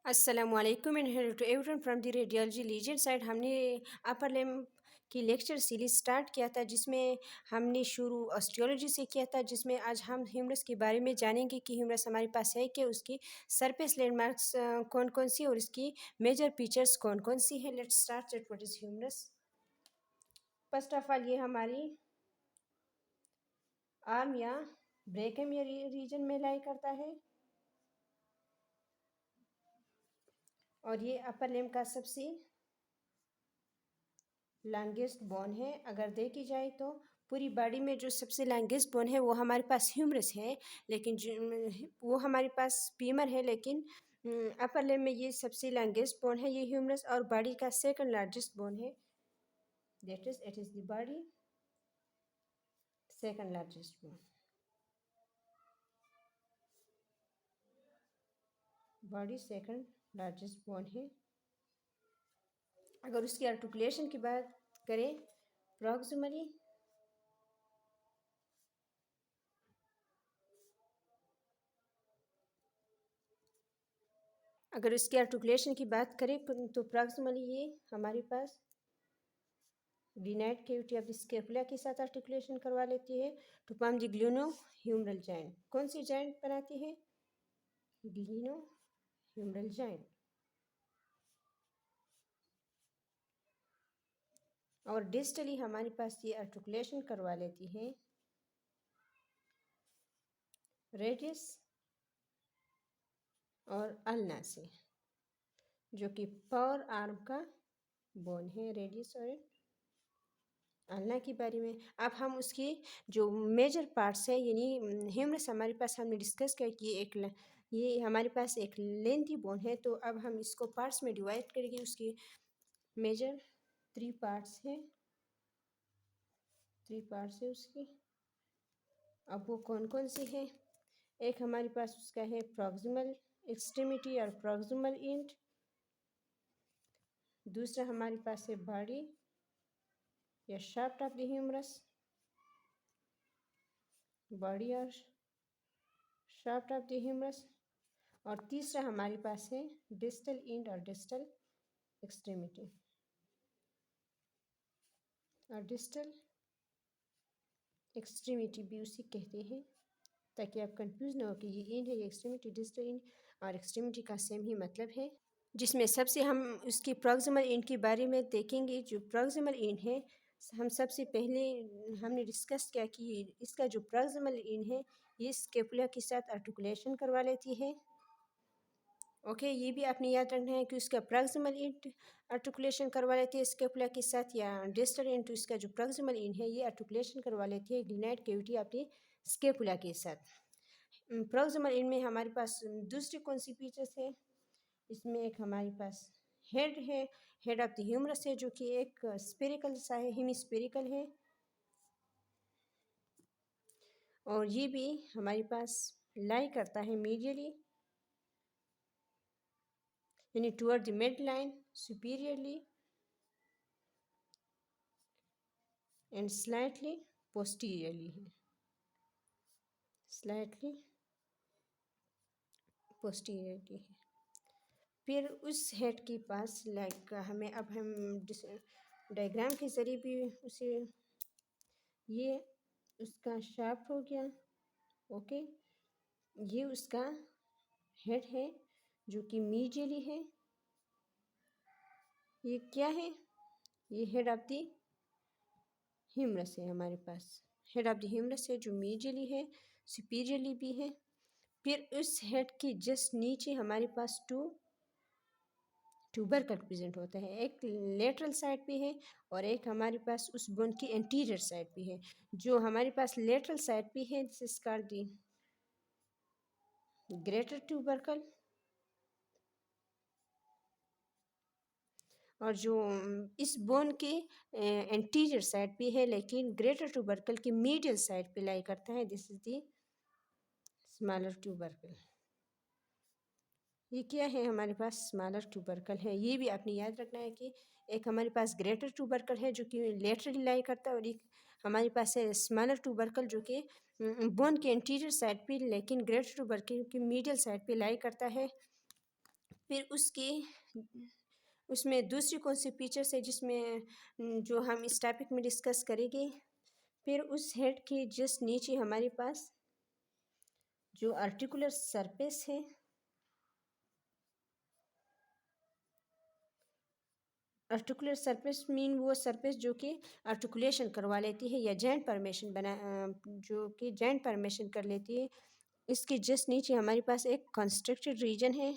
अस्सलामुअलैकुम and hello to everyone from the radiology legend side. हमने upper limb की lecture series start किया था, जिसमें हमने शुरू ऑस्टियोलॉजी से किया था, जिसमें आज हम ह्यूमरस के बारे में जानेंगे कि ह्यूमरस हमारे पास है कि उसकी सरफेस लैंडमार्क्स कौन कौन सी और इसकी मेजर फीचर्स कौन कौन सी है। Let's start with what is humerus. First of all, ये हमारी आर्म या ब्रेकम या रीजन में लाई करता है और ये अपर लिम्ब का सबसे लॉन्गेस्ट बोन है। अगर देखी जाए तो पूरी बॉडी में जो सबसे लॉन्गेस्ट बोन है वो हमारे पास ह्यूमरस है, लेकिन वो हमारे पास फीमर है, लेकिन अपर लिम्ब में ये सबसे लॉन्गेस्ट बोन है ये ह्यूमरस, और बॉडी का सेकंड लार्जेस्ट बोन है। That is it is the body second largest bone. Body second largest bone है। अगर उसकी आर्टिकुलेशन की बात करें, प्रॉक्सिमली अगर इसकी आर्टिकुलेशन की बात करें तो प्रॉक्सिमली ये हमारे पास glenoid cavity of the scapula के साथ आर्टिकुलेशन करवा लेती है। To form the glenohumeral joint. कौन सी जॉइंट बनाती है? Glenohumeral joint. और डिस्टली हमारे पास ये आर्टिकुलेशन करवा लेती है रेडियस और अल्ना से, जो कि फोर आर्म का बोन है, रेडियस और अल्ना के बारे में। अब हम उसकी जो मेजर पार्ट्स है, यानी ह्यूमरस हमारे पास हमने डिस्कस किया कि ये हमारे पास एक लेंथी बोन है, तो अब हम इसको पार्ट्स में डिवाइड करेंगे। उसकी मेजर थ्री पार्ट्स है उसकी। अब वो कौन कौन सी है? एक हमारे पास उसका है प्रॉक्सिमल एक्सट्रीमिटी और प्रॉक्सिमल एंड। दूसरा हमारे पास है बॉडी या shaft of the humerus, body और शाफ्ट ऑफ द ह्यूमरस। और तीसरा हमारे पास है डिस्टल एंड और डिस्टल एक्सट्रीमिटी। और डिस्टल एक्सट्रीमिटी भी उसी कहते हैं, ताकि आप कंफ्यूज ना हो कि ये एंड है ये एक्सट्रीमिटी। डिस्टल एंड और एक्सट्रीमिटी का सेम ही मतलब है, जिसमें सबसे हम उसकी प्रॉक्सिमल एंड के बारे में देखेंगे। जो प्रॉक्सिमल एंड है, हम सबसे पहले हमने डिस्कस किया कि इसका जो प्रॉक्सिमल एंड है ये स्कैपुला के साथ आर्टिकुलेशन करवा लेती है। ओके, ये भी आपने याद रखना है कि उसका प्रॉक्सिमल एंड आर्टिकुलेशन करवा लेती है स्कैपुला के साथ, या डिस्टल एंड तो इसका जो प्रॉक्सिमल एंड है ये आर्टिकुलेशन करवा लेती है ग्लिनाइड कैविटी अपनी स्कैपुला के साथ। प्रॉक्सिमल एंड में हमारे पास दूसरी कौन सी फीचर्स है? इसमें एक हमारे पास हेड है, हेड ऑफ द ह्यूमरस है, जो कि एक स्पेरिकल सा है, हेमिस्पेरिकल है। और ये भी हमारे पास लाई करता है मीडियली, यानी toward the mid line superiorly and slightly posteriorly है, स्लाइटली पोस्टीरियरली है। फिर उस हेड के पास लाइक हमें अब हम डायग्राम के ज़रिए भी उसे, ये उसका शाफ्ट हो गया। ओके, ये उसका हेड है जो कि मीडियली है। ये क्या है? ये हेड ऑफ द ह्यूमरस है हमारे पास, हेड ऑफ द ह्यूमरस है जो मीडियली है, सुपीरियरली भी है। फिर उस हेड के जस्ट नीचे हमारे पास ट्यूबरकल प्रेजेंट होता है, एक लेटरल साइड पे है और एक हमारे पास उस बोन की एंटीरियर साइड पे है। जो हमारे पास लेटरल साइड पे है this is called the greater tubercle, और जो इस बोन के एंटीरियर साइड पे है, लेकिन ग्रेटर ट्यूबरकल के मीडियल साइड पे लाई करता है। This is the smaller tubercle. ये क्या है? हमारे पास स्मॉलर ट्यूबरकल है। ये भी आपने याद रखना है कि एक हमारे पास ग्रेटर ट्यूबरकल है जो कि लेटरली लाई करता है, और एक हमारे पास है स्मॉलर ट्यूबरकल जो कि बोन के इंटीरियर साइड पे, लेकिन ग्रेटर ट्यूबरकल की मीडियल साइड पे लाई करता है। फिर उसमें दूसरी कौन सी फीचर्स है जिसमें जो हम इस टॉपिक में डिस्कस करेंगे। फिर उस हेड के जस्ट नीचे हमारे पास जो आर्टिकुलर सरफेस है, आर्टिकुलर सरफेस मीन वो सरफेस जो कि आर्टिकुलेशन करवा लेती है या जॉइंट फॉर्मेशन जो कि जॉइंट फॉर्मेशन कर लेती है। इसके जस्ट नीचे हमारे पास एक कंस्ट्रक्टेड रीजन है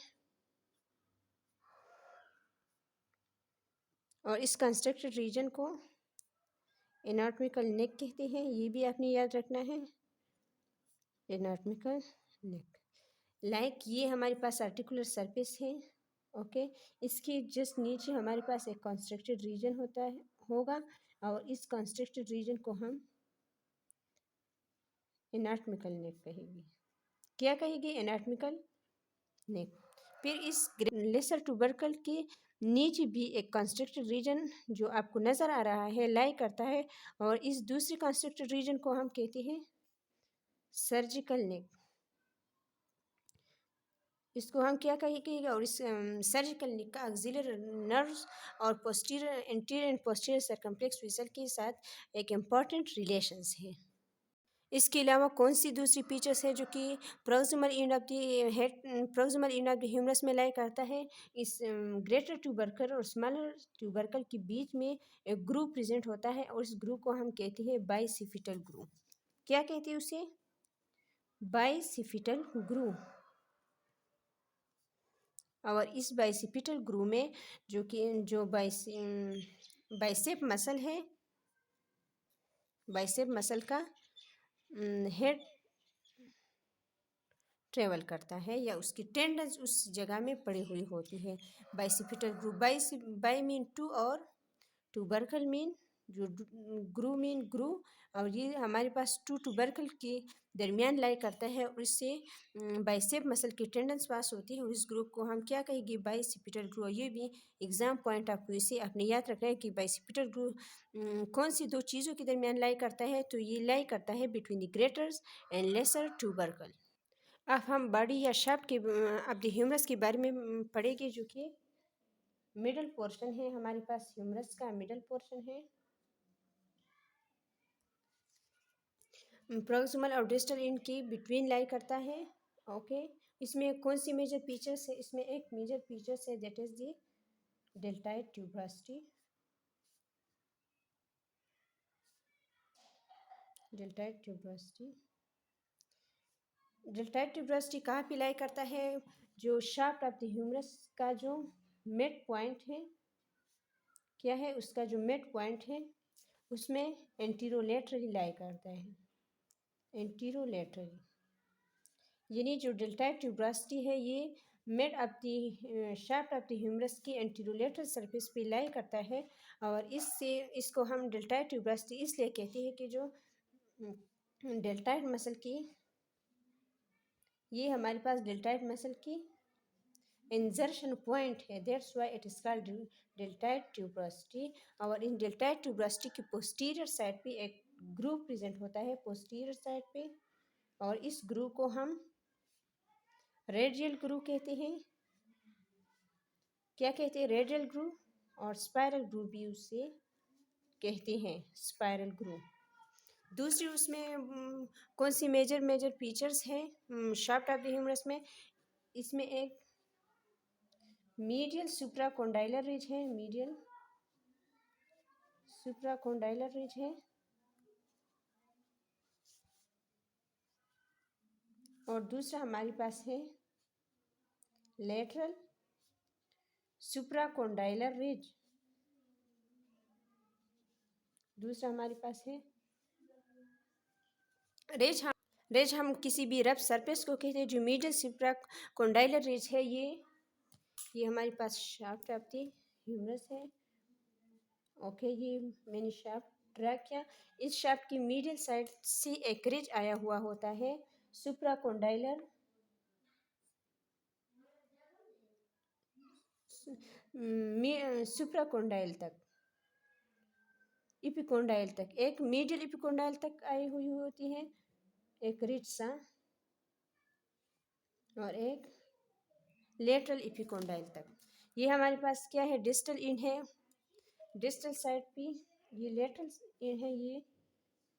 और इस कंस्ट्रक्टेड रीजन को एनाटॉमिकल नेक कहते हैं। ये भी आपने याद रखना है, एनाटॉमिकल नेक। लाइक ये हमारे पास आर्टिकुलर सरफेस है, ओके। इसके जस्ट नीचे हमारे पास एक कंस्ट्रक्टेड रीजन होगा और इस कंस्ट्रक्टेड रीजन को हम एनाटॉमिकल नेक कहेंगे। क्या कहेंगे? एनाटॉमिकल नेक। फिर इस लेसर ट्यूबरकल के नीचे भी एक कंस्ट्रक्टेड रीजन जो आपको नज़र आ रहा है लाई करता है और इस दूसरे कंस्ट्रक्टेड रीजन को हम कहते हैं सर्जिकल नेक। इसको हम क्या कहेंगे? और इस सर्जिकल नेक का एक्सिलरी नर्व्स और posterior anterior and posterior circumflex vessel के साथ एक इम्पॉर्टेंट रिलेशंस है। इसके अलावा कौन सी दूसरी फीचर्स है जो कि proximal end of the head, proximal end of the humerus में लाई करता है? इस ग्रेटर ट्यूबरकल और स्मॉलर ट्यूबरकल के बीच में एक ग्रूव प्रेजेंट होता है और इस ग्रूव को हम कहते हैं बाइसिफिटल ग्रूव। क्या कहते हैं उसे? बाइसिफिटल ग्रूव। और इस बाइसिफिटल ग्रूव में जो बाइसेप मसल है, बाइसेप मसल का हेड ट्रेवल करता है या उसकी टेंडन्स उस जगह में पड़ी हुई होती है। बाइसिफिटल ग्रूव, बाई मीन टू और ट्यूबरकल मीन जो ग्रू मीन ग्रू, और ये हमारे पास टू ट्यूबरकल के दरमियान लाई करता है और इससे बाइसेप मसल की टेंडन्स पास होती है और इस ग्रुप को हम क्या कहेंगे? बाइसिपिटल ग्रू। ये भी एग्जाम पॉइंट आपको इसे अपने याद रखना है कि बाइसिपिटल ग्रू कौन सी दो चीज़ों के दरमियान लाई करता है? तो ये लाई करता है between the greaters and lesser tubercle. अब हम बॉडी या शाफ्ट के अब द ह्यूमरस के बारे में पढ़ेंगे, जो कि मिडल पोर्शन है हमारे पास। ह्यूमरस का मिडल पोर्शन है, प्रोक्सिमल और डिस्टल इन के बिटवीन लाई करता है, ओके। इसमें कौन सी मेजर फीचर्स है? इसमें एक मेजर फीचर्स है that is the deltoid tuberosity. Deltoid tuberosity, deltoid tuberosity कहाँ पे लाई करता है? जो शाफ्ट ऑफ द ह्यूमरस का जो मिड पॉइंट है, क्या है उसका जो मिड पॉइंट है, उसमें एंटीरोलेटरली लाई करता है। एंटीरोलेटरली यानी जो डेल्टाइड ट्यूबरसिटी है ये mid of the shaft of the humerus की एंटीरोलेटरल सरफेस पे लाई करता है और इसको हम डेल्टाइड ट्यूबरसिटी इसलिए कहते हैं कि जो डेल्टाइड मसल की, ये हमारे पास डेल्टाइड मसल की इंजर्शन पॉइंट है, that's why it is called deltoid tuberosity. और इन डेल्टाइड ट्यूबरसिटी की पोस्टीरियर साइड पे एक ग्रूव प्रेजेंट होता है, पोस्टीरियर साइड पे, और इस ग्रूव को हम रेडियल ग्रूव कहते हैं। क्या कहते हैं? Radial groove. और स्पाइरल ग्रूव भी उसे कहते हैं, स्पाइरल ग्रूव। दूसरी उसमें कौन सी मेजर फीचर्स हैं शाफ्ट ऑफ द ह्यूमरस में? इसमें एक मीडियल सुप्राकोंडाइलर रिज है, मीडियल सुप्राकोंडाइलर रिज है, और दूसरा हमारे पास है लेटरल सुप्राकोंडाइलर रिज। दूसरा हमारे पास है रेज हम किसी भी रफ सरफेस को कहते हैं। जो मीडियल सुप्राकोंडाइलर रिज है, ये हमारे पास शाफ्ट ऑफ द ह्यूमरस है, ओके। ये मैंने शाफ्ट ड्रैग किया। इस शाफ्ट की मीडियल साइड से एक रिज आया हुआ होता है सुप्राकोंडाइलर, सुप्राकोंडाइल तक, इपिकोंडाइल तक, एक मीडियल इपिकोंडाइल तक आई हुई होती है, एक रिच सा, और एक लेटरल एपिकोंडाइल तक। ये हमारे पास क्या है, डिस्टल इन है, डिस्टल साइड पे ये लेटरल इन है, ये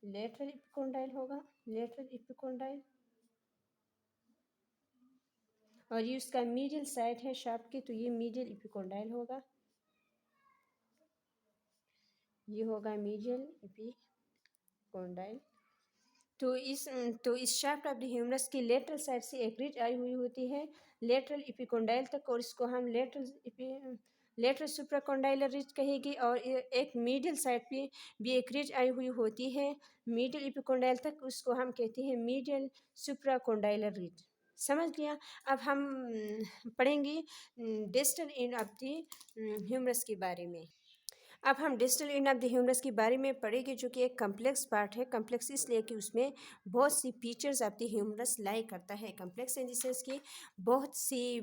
लेटरल एपिकोंडाइल होगा, लेटरल एपिकोंडाइल। और ये उसका मीडियल साइड है शाफ्ट की, तो ये मीडियल एपिकोंडाइल होगा, ये होगा मीडियल एपिकोंडाइल। तो इस शाफ्ट ऑफ द ह्यूमरस की लेटरल साइड से एक रिज आई हुई होती है लेटरल एपिकोंडाइल तक, और इसको हम लेटरल सुप्राकोंडाइलर रिज कहेगी। और एक मिडिल साइड पे भी एक रिज आई हुई होती है मिडिल एपिकोंडाइल तक, उसको हम कहते हैं मिडियल सुप्राकोंडाइलर रिज। समझ लिया। अब हम पढ़ेंगे distal end of the humerus के बारे में। अब हम distal end of the humerus के बारे में पढ़ेंगे, जो कि एक कम्प्लेक्स पार्ट है। कम्प्लेक्स इसलिए कि उसमें बहुत सी फीचर्स ऑफ द ह्यूमरस लाई करता है। कम्प्लेक्स इन द सेंस कि बहुत सी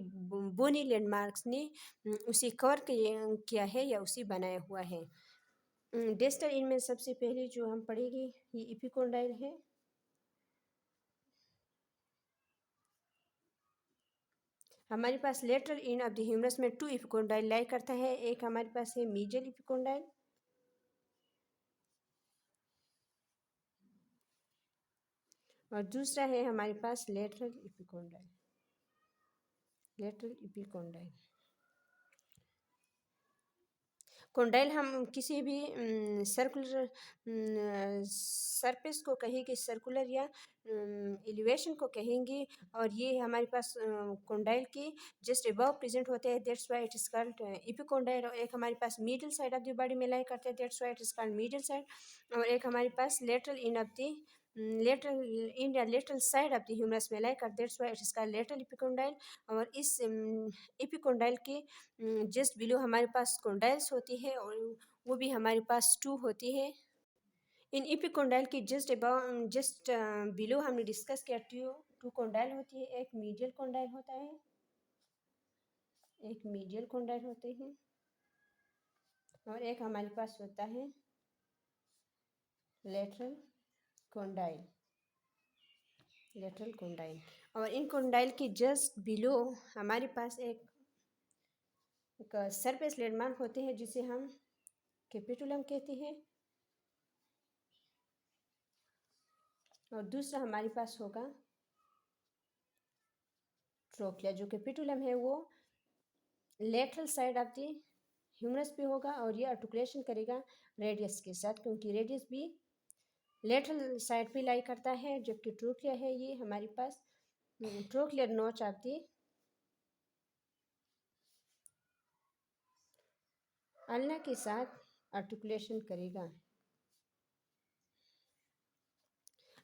बोनी लैंडमार्क्स ने उसे कवर किया है या उसे बनाया हुआ है। डिस्टल इन में सबसे पहले जो हम पढ़ेंगे ये एपिकोंडाइल है। हमारे पास lateral end of the humerus में 2 एपिकोंडाइल लाई करता है। एक हमारे पास है मीडियल एपिकोंडाइल, और दूसरा है हमारे पास lateral epicondyle, lateral epicondyle. Condyle हम किसी भी सर्कुलर सरफेस को कहेंगे, सर्कुलर या एलिवेशन को कहेंगे, और ये हमारे पास कोंडाइल के जस्ट अबव प्रेजेंट होते हैं, that's why it is called epicondyle. और एक हमारे पास middle side of the body में लाई करते हैं, that's why it is called middle side. और एक हमारे पास lateral end of the lateral end या lateral side of the humerus में लाई कर, that's why it is called lateral epicondyle. और इस एपिकोंडाइल के जस्ट बिलो हमारे पास कोंडाइल्स होती है, और वो भी हमारे पास 2 होती है। इन एपिकोंडाइल की जस्ट बिलो हमने डिस्कस किया, टू कोंडाइल होती है। एक मीडियल कोंडाइल होता है, एक मीडियल कोंडाइल होते हैं, और एक हमारे पास होता है लेटरल कोंडाइल, लेटरल कोंडाइल। और इन कोंडाइल की जस्ट बिलो हमारे पास एक सरफेस लैंडमार्क होते हैं, जिसे हम कैपिटुलम कहते हैं। और दूसरा हमारे पास होगा ट्रोक्लिया। जो कैपिटुलम है वो lateral side of the humerus पे होगा, और ये आर्टिकुलेशन करेगा रेडियस के साथ, क्योंकि रेडियस भी लेटरल साइड पे लाई करता है। जबकि ट्रोक्लिया है ये हमारे पास trochlear notch of the ulna के साथ आर्टिकुलेशन करेगा।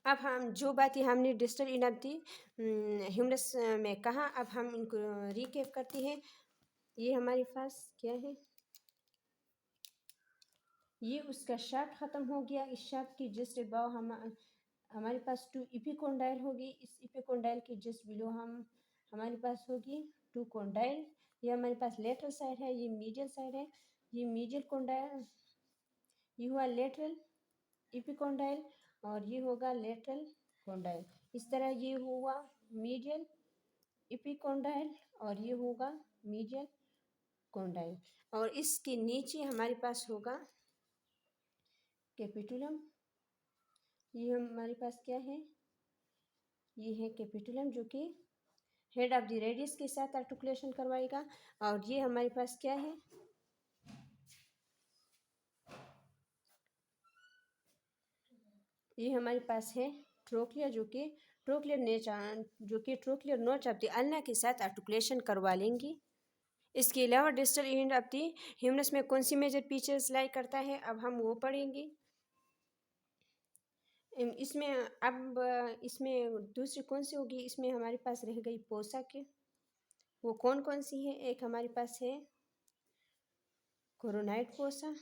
अब हम जो बातें हमने distal end of the humerus में कहा, अब हम इनको रिकैप करते हैं। ये हमारे पास क्या है, ये उसका शाफ्ट ख़त्म हो गया। इस शाफ्ट की जस्ट अबाव हमारे पास 2 एपिकोंडाइल होगी। इस एपिकोंडाइल के जस्ट बिलो हमारे पास होगी 2 कोंडाइल। ये हमारे पास लेटरल साइड है, ये मीडियल साइड है। ये मीडियल कोंडाइल, ये हुआ लेटरल एपिकोंडाइल, और ये होगा लेटरल कोंडाइल। इस तरह ये हुआ मीडियल एपिकोंडाइल, और ये होगा मीडियल कोंडाइल। और इसके नीचे हमारे पास होगा कैपिटुलम। ये हमारे पास क्या है, ये है कैपिटुलम, जो कि हेड ऑफ द रेडियस के साथ आर्टिकुलेशन करवाएगा। और ये हमारे पास क्या है, ये हमारे पास है ट्रोक्लिया, जो कि ट्रोक्लियर नोच ऑफ द अल्ना के साथ आर्टिकुलेशन करवा लेंगी। इसके अलावा distal end of the humerus में कौन सी मेजर फीचर्स लाई करता है, अब हम वो पढ़ेंगे। इसमें दूसरी कौन सी होगी, इसमें हमारे पास रह गई पोसा के। वो कौन कौन सी है, एक हमारे पास है कोरोनाइड पोसा,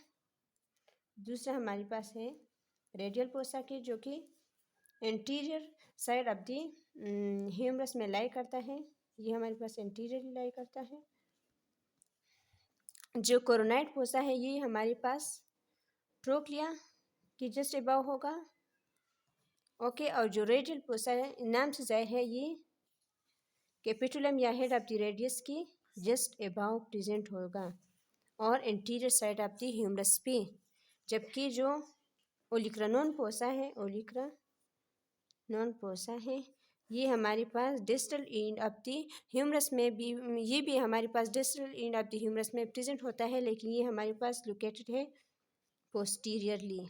दूसरा हमारे पास है रेडियल पोसा के, जो कि anterior side of the humerus में लाई करता है। ये हमारे पास एंटीरियर लाई करता है। जो कोरोनाइड पोसा है ये हमारे पास ट्रोक्लिया की जस्ट अबाव होगा, ओके। और जो रेडियल पोसा है, नाम से जाहिर है ये कैपिटुलम या हेड ऑफ द रेडियस की जस्ट अबाउ प्रेजेंट होगा और anterior side of the humerus पे, जबकि जो ओलिक्रा नॉन पोसा है ये हमारे पास distal end of the humerus में भी, ये भी हमारे पास distal end of the humerus में प्रेजेंट होता है, लेकिन ये हमारे पास लोकेटेड है posteriorly.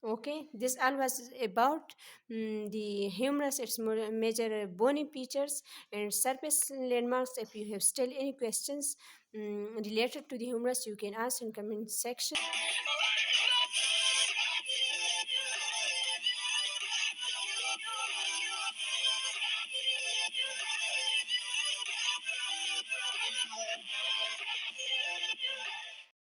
Okay, this all was about the humerus, its major bony features and surface landmarks. If you have still any questions related to the humerus, you can ask in comment section.